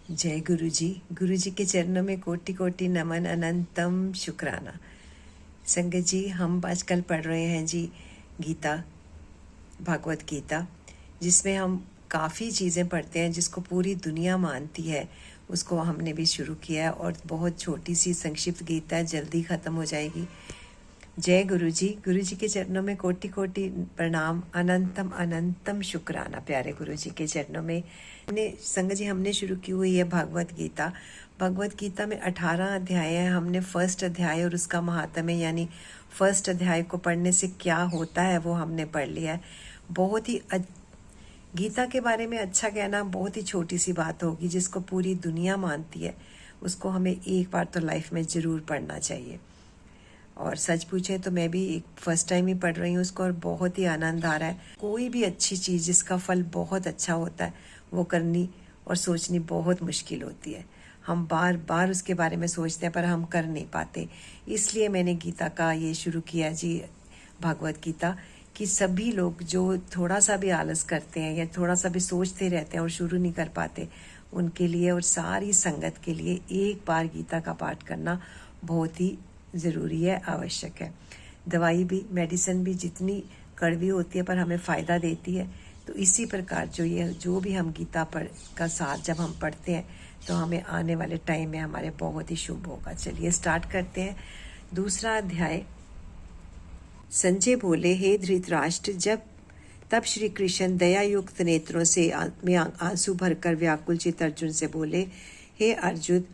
जय गुरु जी के चरणों में कोटि कोटि नमन, अनंतम शुक्राना। संगत जी, हम आजकल पढ़ रहे हैं जी गीता, भागवत गीता, जिसमें हम काफ़ी चीज़ें पढ़ते हैं जिसको पूरी दुनिया मानती है। उसको हमने भी शुरू किया है और बहुत छोटी सी संक्षिप्त गीता है, जल्दी ख़त्म हो जाएगी। जय गुरु जी के चरणों में कोटि कोटि प्रणाम, अनंतम अनंतम शुक्राना प्यारे गुरु जी के चरणों में। संगत जी, हमने शुरू की हुई है भागवत गीता। भगवत गीता में 18 अध्याय हैं। हमने फर्स्ट अध्याय और उसका महात्म्य यानी फर्स्ट अध्याय को पढ़ने से क्या होता है वो हमने पढ़ लिया है। बहुत ही गीता के बारे में अच्छा कहना बहुत ही छोटी सी बात होगी, जिसको पूरी दुनिया मानती है उसको हमें एक बार तो लाइफ में ज़रूर पढ़ना चाहिए। और सच पूछे तो मैं भी एक फर्स्ट टाइम ही पढ़ रही हूँ उसको और बहुत ही आनंद आ रहा है। कोई भी अच्छी चीज़ जिसका फल बहुत अच्छा होता है वो करनी और सोचनी बहुत मुश्किल होती है। हम बार बार उसके बारे में सोचते हैं पर हम कर नहीं पाते। इसलिए मैंने गीता का ये शुरू किया जी, भागवत गीता, कि सभी लोग जो थोड़ा सा भी आलस करते हैं या थोड़ा सा भी सोचते रहते हैं और शुरू नहीं कर पाते, उनके लिए और सारी संगत के लिए एक बार गीता का पाठ करना बहुत ही ज़रूरी है, आवश्यक है। दवाई भी, मेडिसिन भी जितनी कड़वी होती है पर हमें फ़ायदा देती है, तो इसी प्रकार जो भी हम गीता का साथ जब हम पढ़ते हैं तो हमें आने वाले टाइम में हमारे बहुत ही शुभ होगा। चलिए स्टार्ट करते हैं। दूसरा अध्याय। संजय बोले, हे धृतराष्ट्र, तब श्री कृष्ण दया युक्त नेत्रों से में आंसू भरकर व्याकुल चित अर्जुन से बोले, हे अर्जुन,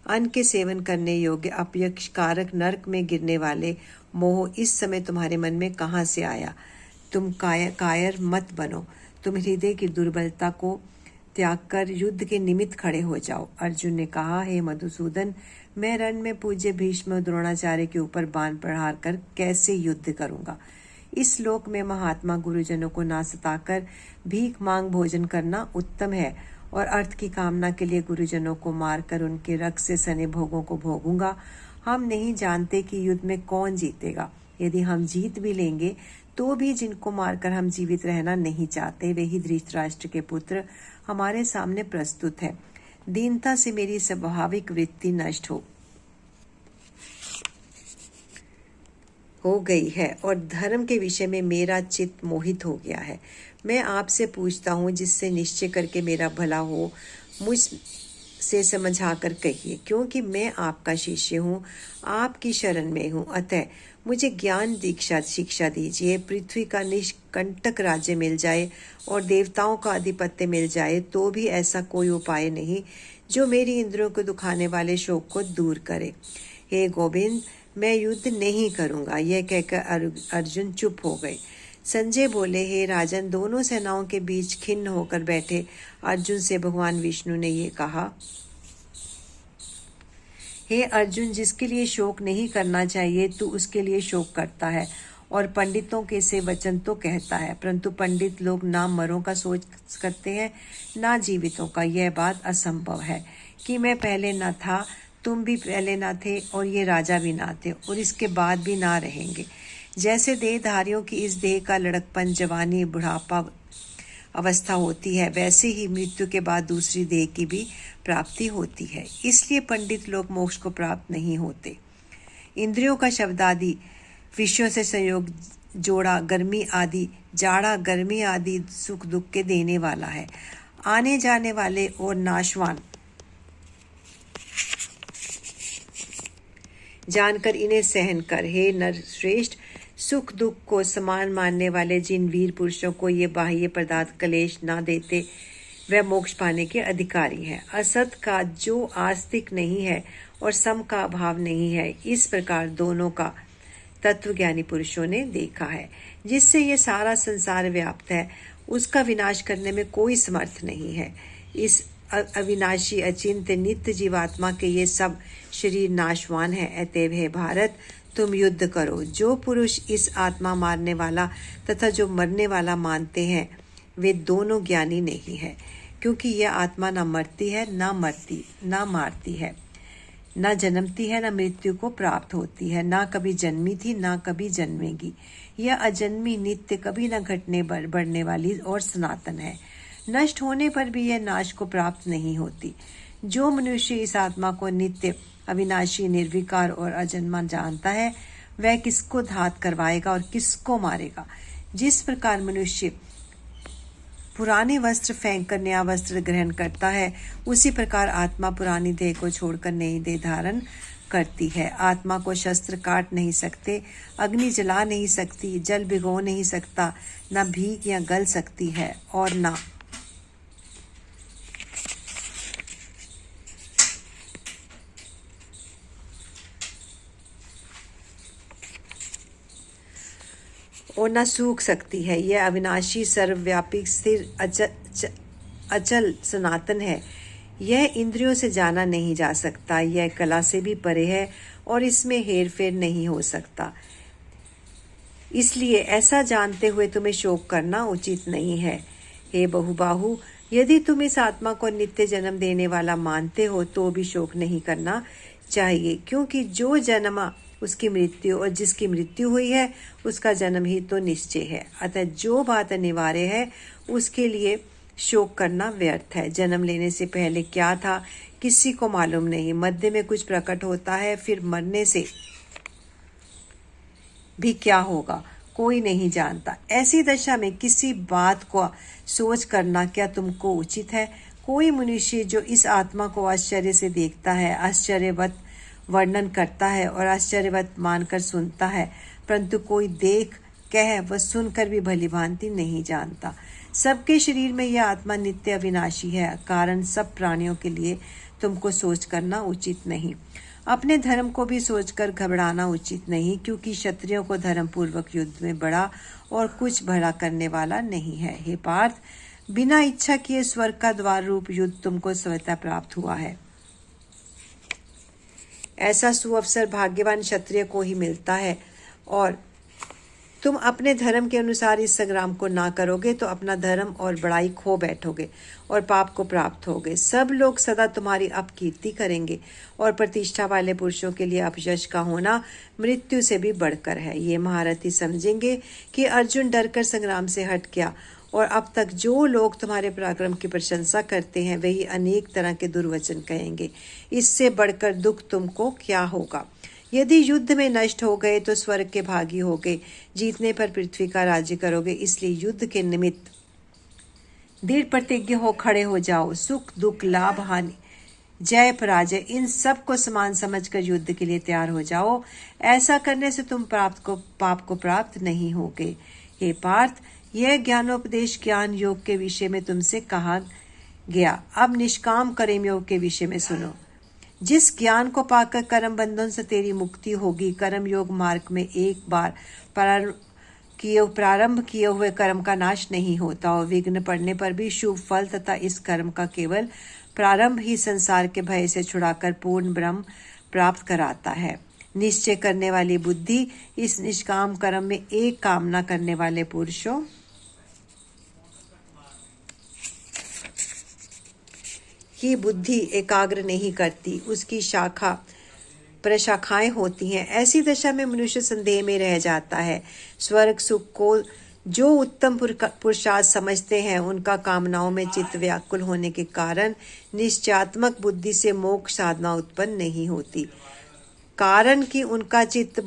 अन्न के सेवन करने योग्य अपयश कारक नरक में गिरने वाले मोह इस समय तुम्हारे मन में कहाँ से आया? तुम कायर मत बनो, तुम हृदय की दुर्बलता को त्याग कर युद्ध के निमित्त खड़े हो जाओ। अर्जुन ने कहा, हे मधुसूदन, मैं रण में पूज्य भीष्म और द्रोणाचार्य के ऊपर बाण प्रहार कर कैसे युद्ध करूंगा? इस लोक में महात्मा गुरुजनों को ना सताकर भीख मांग भोजन करना उत्तम है, और अर्थ की कामना के लिए गुरुजनों को मारकर उनके रक्त से सने भोगों को भोगूंगा। हम नहीं जानते कि युद्ध में कौन जीतेगा। यदि हम जीत भी लेंगे तो भी जिनको मारकर हम जीवित रहना नहीं चाहते, वे ही धृतराष्ट्र के पुत्र हमारे सामने प्रस्तुत है। दीनता से मेरी स्वाभाविक वृत्ति नष्ट हो गई है और धर्म के विषय में मेरा चित्त मोहित हो गया है। मैं आपसे पूछता हूँ, जिससे निश्चय करके मेरा भला हो, मुझ से समझा कर कहिए, क्योंकि मैं आपका शिष्य हूँ, आपकी शरण में हूँ। अतः मुझे ज्ञान दीक्षा शिक्षा दीजिए। पृथ्वी का निष्कंटक राज्य मिल जाए और देवताओं का आधिपत्य मिल जाए तो भी ऐसा कोई उपाय नहीं जो मेरी इंद्रियों को दुखाने वाले शोक को दूर करे। हे गोविंद, मैं युद्ध नहीं करूंगा। यह कहकर अर्जुन चुप हो गए। संजय बोले, हे राजन, दोनों सेनाओं के बीच खिन्न होकर बैठे अर्जुन से भगवान विष्णु ने ये कहा, हे अर्जुन, जिसके लिए शोक नहीं करना चाहिए तू उसके लिए शोक करता है, और पंडितों के से वचन तो कहता है, परंतु पंडित लोग ना मरों का सोच करते हैं ना जीवितों का। यह बात असंभव है कि मैं पहले न था, तुम भी पहले ना थे, और ये राजा भी ना थे, और इसके बाद भी ना रहेंगे। जैसे देहधारियों की इस देह का लड़कपन, जवानी, बुढ़ापा अवस्था होती है, वैसे ही मृत्यु के बाद दूसरी देह की भी प्राप्ति होती है। इसलिए पंडित लोग मोक्ष को प्राप्त नहीं होते। इंद्रियों का शब्द आदि विषयों से संयोग जोड़ा गर्मी आदि, जाड़ा गर्मी आदि सुख दुख के देने वाला है, आने जाने वाले और नाशवान जानकर इन्हें सहन कर। हे नर श्रेष्ठ, सुख दुख को समान मानने वाले जिन वीर पुरुषों को ये बाह्य पदार्थ कलेश ना देते, वह मोक्ष पाने के अधिकारी हैं। असत का जो आस्तिक नहीं है और सम का अभाव नहीं है, इस प्रकार दोनों का तत्वज्ञानी पुरुषों ने देखा है। जिससे ये सारा संसार व्याप्त है, उसका विनाश करने में कोई समर्थ नहीं है। इस अविनाशी अचिंत्य नित्य जीवात्मा के ये सब शरीर नाशवान है। अतएव हे भारत, तुम युद्ध करो। जो पुरुष इस आत्मा मारने वाला तथा जो मरने वाला मानते हैं, वे दोनों ज्ञानी नहीं है, क्योंकि यह आत्मा न मरती है, न मारती है, न जन्मती है, न मृत्यु को प्राप्त होती है, न कभी जन्मी थी, न कभी जन्मेगी। यह अजन्मी, नित्य, कभी न घटने बढ़ने वाली और सनातन है। नष्ट होने पर भी यह नाश को प्राप्त नहीं होती। जो मनुष्य इस आत्मा को नित्य, अविनाशी, निर्विकार और अजन्मा जानता है, वह किसको घात करवाएगा और किसको मारेगा। जिस प्रकार मनुष्य पुराने वस्त्र फेंक कर नया वस्त्र ग्रहण करता है, उसी प्रकार आत्मा पुरानी देह को छोड़कर नई देह धारण करती है। आत्मा को शस्त्र काट नहीं सकते, अग्नि जला नहीं सकती, जल भिगो नहीं सकता, न भीग या गल सकती है और न सूख सकती है। यह अविनाशी, सर्वव्यापी, स्थिर, अचल, सनातन है। यह इंद्रियों से जाना नहीं जा सकता। यह कला से भी परे है और इसमें हेर फेर नहीं हो सकता। इसलिए ऐसा जानते हुए तुम्हें शोक करना उचित नहीं है। हे बहुबाहु, यदि तुम इस आत्मा को नित्य जन्म देने वाला मानते हो तो भी शोक नहीं करना चाहिए, क्योंकि जो जन्मा उसकी मृत्यु, और जिसकी मृत्यु हुई है उसका जन्म ही तो निश्चय है। अतः जो बात अनिवार्य है उसके लिए शोक करना व्यर्थ है। जन्म लेने से पहले क्या था किसी को मालूम नहीं। मध्य में कुछ प्रकट होता है, फिर मरने से भी क्या होगा कोई नहीं जानता। ऐसी दशा में किसी बात को सोच करना क्या तुमको उचित है? कोई मनुष्य जो इस आत्मा को आश्चर्य से देखता है, आश्चर्यवत वर्णन करता है और आश्चर्यवत मानकर सुनता है, परंतु कोई देख, कह व सुनकर भी भली भांति नहीं जानता। सबके शरीर में यह आत्मा नित्य अविनाशी है, कारण सब प्राणियों के लिए तुमको सोच करना उचित नहीं। अपने धर्म को भी सोचकर घबराना उचित नहीं, क्योंकि क्षत्रियों को धर्म पूर्वक युद्ध में बड़ा और कुछ भला करने वाला नहीं है। हे पार्थ, बिना इच्छा किए स्वर्ग का द्वार रूप युद्ध तुमको स्वतः प्राप्त हुआ है। ऐसा सुअवसर भाग्यवान क्षत्रिय को ही मिलता है, और तुम अपने धर्म के अनुसार इस संग्राम को ना करोगे तो अपना धर्म और बड़ाई खो बैठोगे और पाप को प्राप्त होगे। सब लोग सदा तुम्हारी अपकीर्ति करेंगे और प्रतिष्ठा वाले पुरुषों के लिए अपयश का होना मृत्यु से भी बढ़कर है। ये महारथी समझेंगे कि अर्जुन डरकर संग्राम से हट गया, और अब तक जो लोग तुम्हारे पराक्रम की प्रशंसा करते हैं वही अनेक तरह के दुर्वचन कहेंगे। इससे बढ़कर दुख तुमको क्या होगा? यदि युद्ध में नष्ट हो गए तो स्वर्ग के भागी होगे, जीतने पर पृथ्वी का राज्य करोगे। इसलिए युद्ध के निमित्त दृढ़ प्रतिज्ञ हो खड़े हो जाओ। सुख दुख, लाभ हानि, जय पराजय, इन सब को समान समझकर युद्ध के लिए तैयार हो जाओ। ऐसा करने से तुम पाप को प्राप्त नहीं होगे। हे पार्थ, यह ज्ञानोपदेश ज्ञान योग के विषय में तुमसे कहा गया। अब निष्काम कर्म योग के विषय में सुनो। जिस ज्ञान को पाकर कर्म बंधन से तेरी मुक्ति होगी, कर्म योग मार्ग में एक बार प्रारंभ किए हुए कर्म का नाश नहीं होता, और विघ्न पड़ने पर भी शुभ फल तथा इस कर्म का केवल प्रारंभ ही संसार के भय से छुड़ाकर पूर्ण ब्रह्म प्राप्त कराता है। निश्चय करने वाली बुद्धि इस निष्काम कर्म में एक कामना करने वाले पुरुषों की बुद्धि एकाग्र नहीं करती, उसकी प्रशाखाएं होती हैं। ऐसी दशा में मनुष्य संदेह में रह जाता है। स्वर्ग सुख को जो उत्तम पुरुषार्थ समझते हैं, उनका कामनाओं में चित्त व्याकुल होने के कारण निश्चयात्मक बुद्धि से मोक्ष साधना उत्पन्न नहीं होती, कारण कि उनका चित्त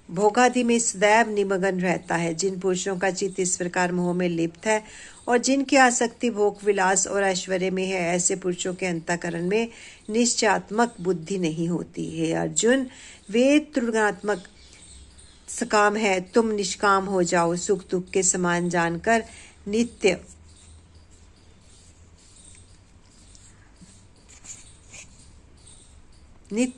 भोगादि में सदैव निमग्न रहता है। जिन पुरुषों का चित्त इस प्रकार मोह में लिप्त है और जिनकी आसक्ति भोग विलास और ऐश्वर्य में है, ऐसे पुरुषों के अंतःकरण में निश्चयात्मक बुद्धि नहीं होती। हे अर्जुन, वेद त्रिगुणात्मक सकाम है, तुम निष्काम हो जाओ। सुख दुख के समान जानकर नित्य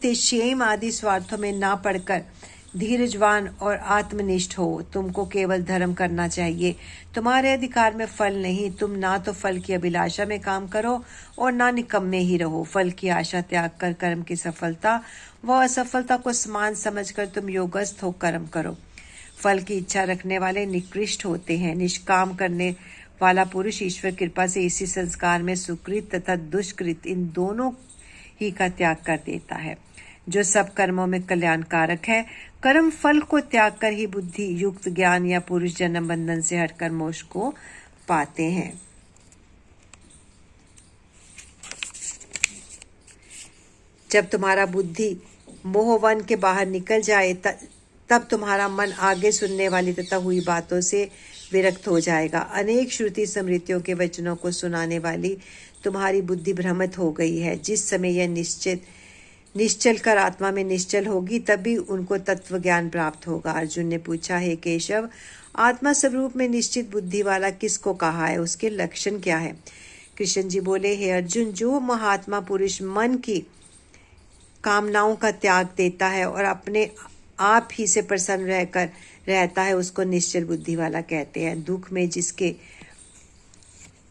क्षेम आदि स्वार्थों में ना पड़कर धीरजवान और आत्मनिष्ठ हो। तुमको केवल धर्म करना चाहिए। तुम्हारे अधिकार में फल नहीं। तुम ना तो फल की अभिलाषा में काम करो और ना निकम्मे ही रहो। फल की आशा त्याग कर कर्म की सफलता व असफलता को समान समझकर तुम योगस्थ हो कर्म करो। फल की इच्छा रखने वाले निकृष्ट होते हैं। निष्काम करने वाला पुरुष ईश्वर कृपा से इसी संस्कार में सुकृत तथा दुष्कृत इन दोनों ही का त्याग कर देता है, जो सब कर्मों में कल्याणकारक है। कर्म फल को त्याग कर ही बुद्धि युक्त ज्ञान या पुरुष जन्म बंधन से हटकर मोक्ष को पाते हैं। जब तुम्हारा बुद्धि मोहवन के बाहर निकल जाए तब तुम्हारा मन आगे सुनने वाली तथा हुई बातों से विरक्त हो जाएगा। अनेक श्रुति स्मृतियों के वचनों को सुनाने वाली तुम्हारी बुद्धि भ्रमित हो गई है। जिस समय यह निश्चल कर आत्मा में निश्चल होगी तभी उनको तत्व ज्ञान प्राप्त होगा। अर्जुन ने पूछा, हे केशव, आत्मा स्वरूप में निश्चित बुद्धि वाला किसको कहा है, उसके लक्षण क्या है? कृष्ण जी बोले, हे अर्जुन, जो महात्मा पुरुष मन की कामनाओं का त्याग देता है और अपने आप ही से प्रसन्न रहकर रहता है उसको निश्चल बुद्धि वाला कहते हैं। दुख में जिसके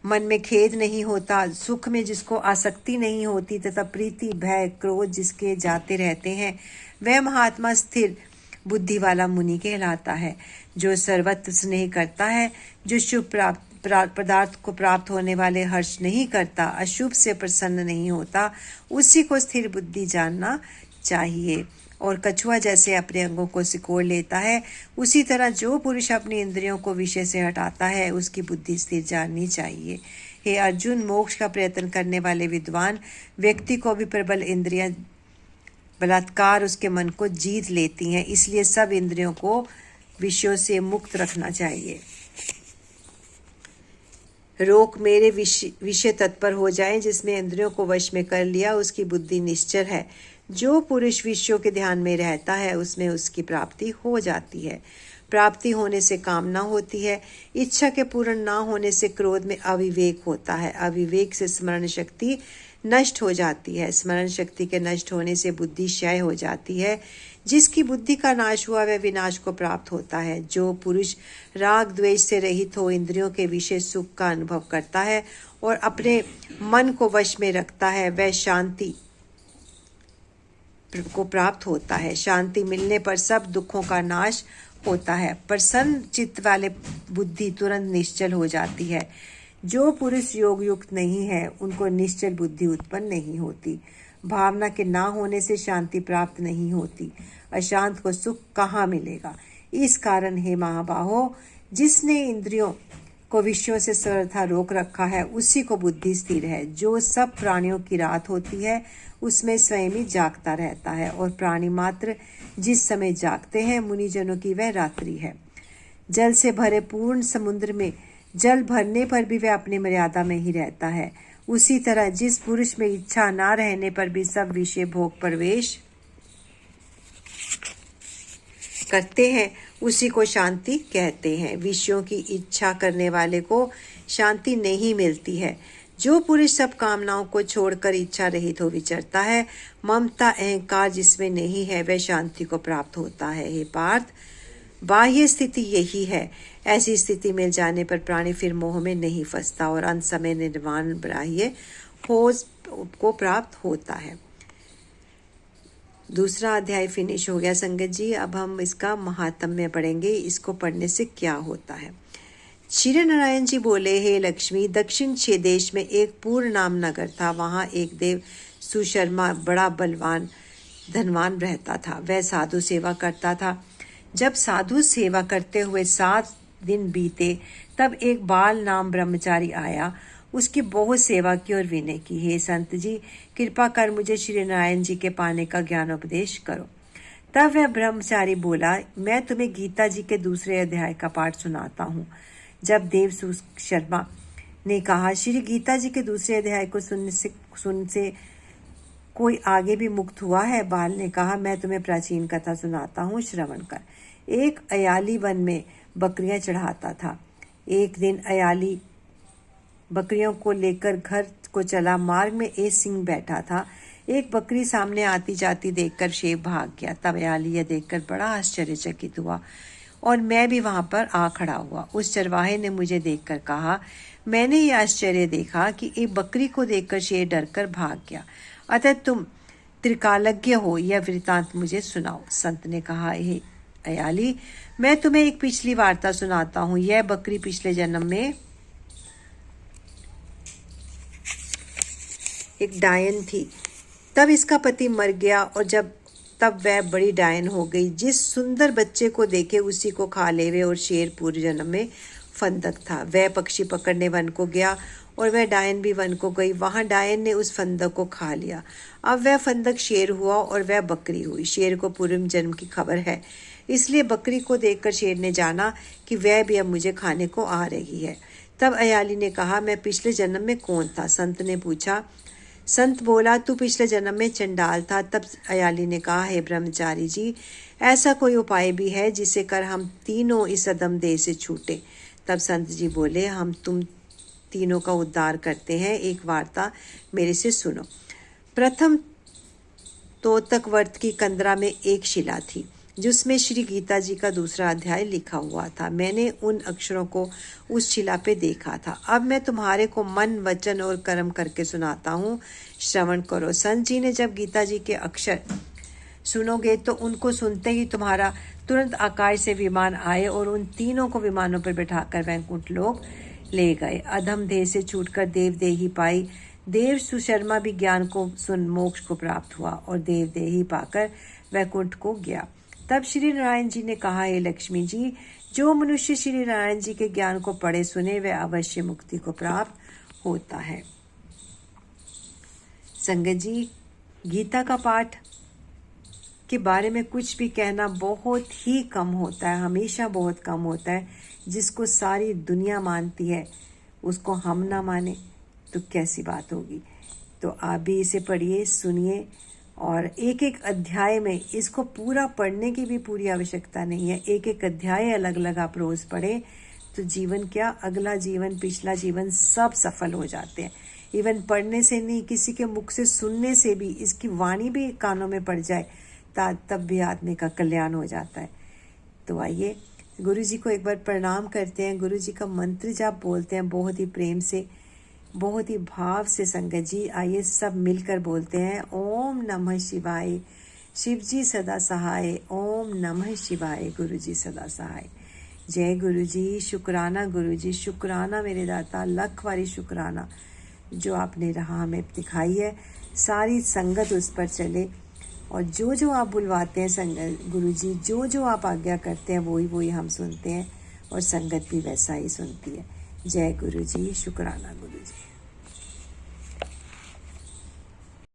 मन में खेद नहीं होता, सुख में जिसको आसक्ति नहीं होती तथा प्रीति भय क्रोध जिसके जाते रहते हैं, वह महात्मा स्थिर बुद्धि वाला मुनि कहलाता है। जो सर्वत्र स्नेह करता है, जो शुभ पदार्थ को प्राप्त होने वाले हर्ष नहीं करता, अशुभ से प्रसन्न नहीं होता, उसी को स्थिर बुद्धि जानना चाहिए। और कछुआ जैसे अपने अंगों को सिकोड़ लेता है, उसी तरह जो पुरुष अपनी इंद्रियों को विषय से हटाता है उसकी बुद्धि स्थिर जाननी चाहिए। हे अर्जुन, मोक्ष का प्रयत्न करने वाले विद्वान व्यक्ति को भी प्रबल इंद्रियां बलात्कार उसके मन को जीत लेती हैं, इसलिए सब इंद्रियों को विषयों से मुक्त रखना चाहिए। रोक मेरे विषय तत्पर हो जाए, जिसमें इंद्रियों को वश में कर लिया उसकी बुद्धि निश्चल है। जो पुरुष विषयों के ध्यान में रहता है उसमें उसकी प्राप्ति हो जाती है। प्राप्ति होने से कामना होती है, इच्छा के पूर्ण ना होने से क्रोध में अविवेक होता है, अविवेक से स्मरण शक्ति नष्ट हो जाती है, स्मरण शक्ति के नष्ट होने से बुद्धि क्षय हो जाती है। जिसकी बुद्धि का नाश हुआ वह विनाश को प्राप्त होता है। जो पुरुष राग द्वेष से रहित हो इंद्रियों के विषय सुख का अनुभव करता है और अपने मन को वश में रखता है, वह शांति को प्राप्त होता है। शांति मिलने पर सब दुखों का नाश होता है। प्रसन्न चित्त वाले बुद्धि तुरंत निश्चल हो जाती है। जो पुरुष योग युक्त नहीं है उनको निश्चल बुद्धि उत्पन्न नहीं होती। भावना के ना होने से शांति प्राप्त नहीं होती। अशांत को सुख कहाँ मिलेगा? इस कारण हे महाबाहो, जिसने इंद्रियों को विषयों से सर्वथा रोक रखा है उसी को बुद्धि स्थिर है। जो सब प्राणियों की रात होती है उसमें स्वयं ही जागता रहता है और प्राणी मात्र जिस समय जागते हैं मुनिजनों की वह रात्रि है। जल से भरे पूर्ण समुद्र में जल भरने पर भी वह अपनी मर्यादा में ही रहता है। उसी तरह जिस पुरुष में इच्छा ना रहने पर भी सब विषय भोग प्रवेश करते हैं उसी को शांति कहते हैं। विषयों की इच्छा करने वाले को शांति नहीं मिलती है। जो पुरुष सब कामनाओं को छोड़कर इच्छा रहित हो विचरता है, ममता अहंकार जिसमें नहीं है, वह शांति को प्राप्त होता है। हे पार्थ, बाह्य स्थिति यही है। ऐसी स्थिति मिल जाने पर प्राणी फिर मोह में नहीं फंसता और अंत समय निर्वाण बाह्य खोज को प्राप्त होता है। दूसरा अध्याय फिनिश हो गया संगत जी। अब हम इसका महात्म्य पढ़ेंगे, इसको पढ़ने से क्या होता है। श्री नारायण जी बोले, हे लक्ष्मी, दक्षिण देश में एक पूर्ण नाम नगर था। वहाँ एक देव सुशर्मा बड़ा बलवान धनवान रहता था। वह साधु सेवा करता था। जब साधु सेवा करते हुए 7 दिन बीते तब एक बाल नाम ब्रह्मचारी आया। उसकी बहुत सेवा की और विनय की, हे संत जी, कृपा कर मुझे श्री नारायण जी के पाने का ज्ञानोपदेश करो। तब वह ब्रह्मचारी बोला, मैं तुम्हें गीता जी के दूसरे अध्याय का पाठ सुनाता हूँ। जब देव शर्मा ने कहा, श्री गीता जी के दूसरे अध्याय को सुन से कोई आगे भी मुक्त हुआ है? बाल ने कहा, मैं तुम्हें प्राचीन कथा सुनाता हूँ, श्रवण कर। एक अयाली वन में बकरियां चढ़ाता था। एक दिन अयाली बकरियों को लेकर घर को चला। मार्ग में एक सिंह बैठा था। एक बकरी सामने आती जाती देखकर शेर भाग गया। तब अयाली यह देखकर बड़ा आश्चर्यचकित हुआ और मैं भी वहां पर आ खड़ा हुआ। उस चरवाहे ने मुझे देखकर कहा, मैंने ये आश्चर्य देखा कि एक बकरी को देखकर शेर डरकर भाग गया, अतः तुम त्रिकालज्ञ हो, यह वृतांत मुझे सुनाओ। संत ने कहा, हे अयाली, मैं तुम्हें एक पिछली वार्ता सुनाता हूँ। यह बकरी पिछले जन्म में एक डायन थी। तब इसका पति मर गया और तब वह बड़ी डायन हो गई। जिस सुंदर बच्चे को देखे उसी को खा लेवे और शेर पूर्व जन्म में फंदक था। वह पक्षी पकड़ने वन को गया और वह डायन भी वन को गई। वहां डायन ने उस फंदक को खा लिया। अब वह फंदक शेर हुआ और वह बकरी हुई। शेर को पूर्व जन्म की खबर है, इसलिए बकरी को देखकर शेर ने जाना कि वह भी अब मुझे खाने को आ रही है। तब अयाली ने कहा, मैं पिछले जन्म में कौन था? संत ने पूछा। संत बोला, तू पिछले जन्म में चंडाल था। तब अयाली ने कहा, हे ब्रह्मचारी जी, ऐसा कोई उपाय भी है जिसे कर हम तीनों इस अदम देह से छूटे? तब संत जी बोले, हम तुम तीनों का उद्धार करते हैं। एक वार्ता मेरे से सुनो। प्रथम तोतक वर्त की कंदरा में एक शिला थी जिसमें श्री गीता जी का दूसरा अध्याय लिखा हुआ था। मैंने उन अक्षरों को उस शिला पे देखा था। अब मैं तुम्हारे को मन, वचन और कर्म करके सुनाता हूँ, श्रवण करो। संत जी ने जब गीता जी के अक्षर सुनोगे तो उनको सुनते ही तुम्हारा तुरंत आकाश से विमान आए और उन तीनों को विमानों पर बैठाकर वैकुंठ लोक ले गए। अधम देह से छूटकर देव देही पाई। देव सुशर्मा भी ज्ञान को सुन मोक्ष को प्राप्त हुआ और देव देही पाकर वैकुंठ को गया। तब श्री नारायण जी ने कहा, हे लक्ष्मी जी, जो मनुष्य श्री नारायण जी के ज्ञान को पढ़े सुने वह अवश्य मुक्ति को प्राप्त होता है। संगत जी, गीता का पाठ के बारे में कुछ भी कहना बहुत ही कम होता है, हमेशा बहुत कम होता है। जिसको सारी दुनिया मानती है उसको हम ना माने तो कैसी बात होगी। तो आप भी इसे पढ़िए, सुनिए और एक एक अध्याय में इसको पूरा पढ़ने की भी पूरी आवश्यकता नहीं है। एक एक अध्याय अलग अलग आप रोज पढ़े तो जीवन क्या, अगला जीवन, पिछला जीवन सब सफल हो जाते हैं। इवन पढ़ने से नहीं, किसी के मुख से सुनने से भी, इसकी वाणी भी कानों में पड़ जाए तब भी आदमी का कल्याण हो जाता है। तो आइए गुरु जी को एक बार प्रणाम करते हैं। गुरु जी का मंत्र जाप बोलते हैं बहुत ही प्रेम से, बहुत ही भाव से। संगत जी आइए सब मिलकर बोलते हैं, ओम नमः शिवाय, शिव जी सदा सहाय। ओम नमः शिवाय, गुरु जी सदा सहाय। जय गुरु जी, शुक्राना गुरु जी, शुक्राना मेरे दाता, लख वारी शुक्राना जो आपने राह हमें दिखाई है। सारी संगत उस पर चले और जो जो आप बुलवाते हैं संगत गुरु जी, जो जो आप आज्ञा करते हैं वही हम सुनते हैं और संगत भी वैसा ही सुनती है। जय गुरु जी, शुक्राना गुरु जी।